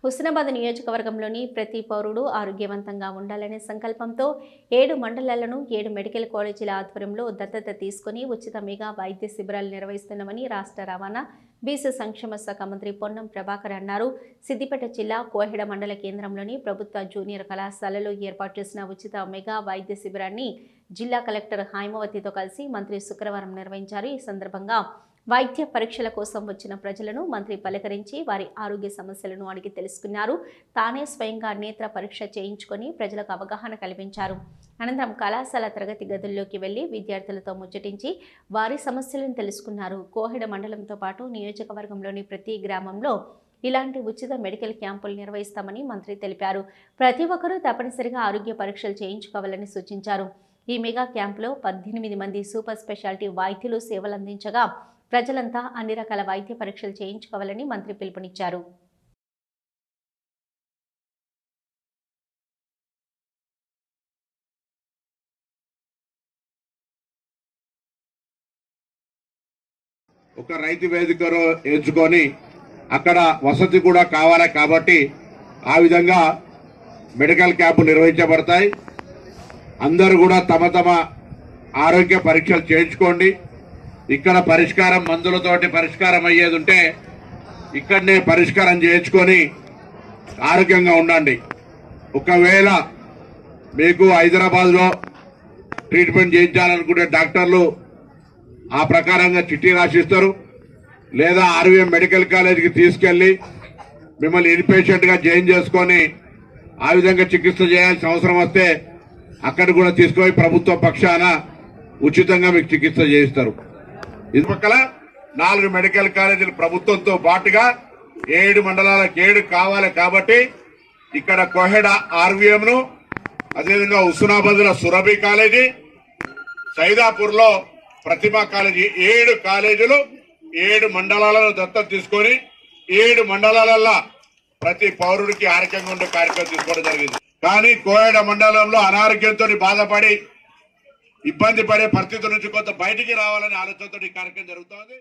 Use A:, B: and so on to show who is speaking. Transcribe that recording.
A: హుస్నాబాద్ నియోజకవర్గంలోని ప్రతి పౌరుడు ఆరోగ్యవంతంగా ఉండాలనే సంకల్పంతో 7 మండలాలను 7 మెడికల్ కాలేజీల ఆధ్వర్యంలో దత్తత తీసుకుని ఉచిత మెగా వైద్య శిబిరాలు నిర్వహిస్తున్నామని రాష్ట్ర రవాణా బీసీ సంక్షేమ శాఖ మంత్రి పొన్నం ప్రభాకర్ అన్నారు. సిద్దిపేట జిల్లా కోహెడ మండల కేంద్రంలోని ప్రభుత్వ జూనియర్ కళాశాలలో ఏర్పాటు చేసిన ఉచిత మెగా వైద్య శిబిరాన్ని జిల్లా కలెక్టర్ హైమవతితో కలిసి మంత్రి శుక్రవారం నిర్వహించారు. ఈ సందర్భంగా వైద్య పరీక్షల కోసం వచ్చిన ప్రజలను మంత్రి పలకరించి వారి ఆరోగ్య సమస్యలను అడిగి తెలుసుకున్నారు. తానే స్వయంగా నేత్ర పరీక్ష చేయించుకొని ప్రజలకు అవగాహన కల్పించారు. అనంతరం కళాశాల తరగతి గదుల్లోకి వెళ్లి విద్యార్థులతో ముచ్చటించి వారి సమస్యలను తెలుసుకున్నారు. కోహెడ మండలంతో పాటు నియోజకవర్గంలోని ప్రతి గ్రామంలో ఇలాంటి ఉచిత మెడికల్ క్యాంపులు నిర్వహిస్తామని మంత్రి తెలిపారు. ప్రతి ఒక్కరూ తప్పనిసరిగా ఆరోగ్య పరీక్షలు చేయించుకోవాలని సూచించారు. ఈ మెగా క్యాంపులో 18 మంది సూపర్ స్పెషాలిటీ వైద్యులు సేవలందించగా ప్రజలంతా అన్ని రకాల వైద్య పరీక్షలు చేయించుకోవాలని మంత్రి పిలుపునిచ్చారు.
B: ఒక రైతు వేదికను ఎంచుకొని అక్కడ వసతి కూడా కావాలి కాబట్టి ఆ విధంగా మెడికల్ క్యాంపులు నిర్వహించబడతాయి. అందరూ కూడా తమ తమ ఆరోగ్య పరీక్షలు చేయించుకోండి. ఇక్కడ పరిష్కారం మందులతోటి పరిష్కారం అయ్యేది ఉంటే ఇక్కడనే పరిష్కారం చేయించుకొని ఆరోగ్యంగా ఉండండి. ఒకవేళ మీకు హైదరాబాద్లో ట్రీట్మెంట్ చేయించాలనుకుంటే డాక్టర్లు ఆ ప్రకారంగా చిట్టి రాసిస్తారు, లేదా ఆర్వీఎం మెడికల్ కాలేజీకి తీసుకెళ్లి మిమ్మల్ని ఇన్పేషెంట్గా జాయిన్ చేసుకొని ఆ విధంగా చికిత్స చేయాల్సిన అవసరం వస్తే అక్కడ కూడా తీసుకొని ప్రభుత్వ పక్షాన ఉచితంగా మీకు చికిత్స చేయిస్తారు. ఇది పక్కల 4 మెడికల్ కాలేజీలు ప్రభుత్వంతో పాటుగా 7 మండలాలకు 7 కావాలి కాబట్టి ఇక్కడ కోహెడ ఆర్వీఎం ను, అదేవిధంగా హుస్నాబాద్ లో సురభి కాలేజీ, సైదాపూర్ లో ప్రతిభా కాలేజీ, 7 కాలేజీలు 7 మండలాలను దత్తత తీసుకొని 7 మండలాలలో ప్రతి పౌరుడికి ఆరోగ్యంగా ఉండే కార్యక్రమం తీసుకోవడం జరిగింది. కానీ కోహెడ మండలంలో అనారోగ్యంతో బాధపడి ఇబ్బంది పడే పరిస్థితుల నుంచి కొంత బయటికి రావాలనే ఆలోచనతో ఈ కార్యక్రమం జరుగుతోంది.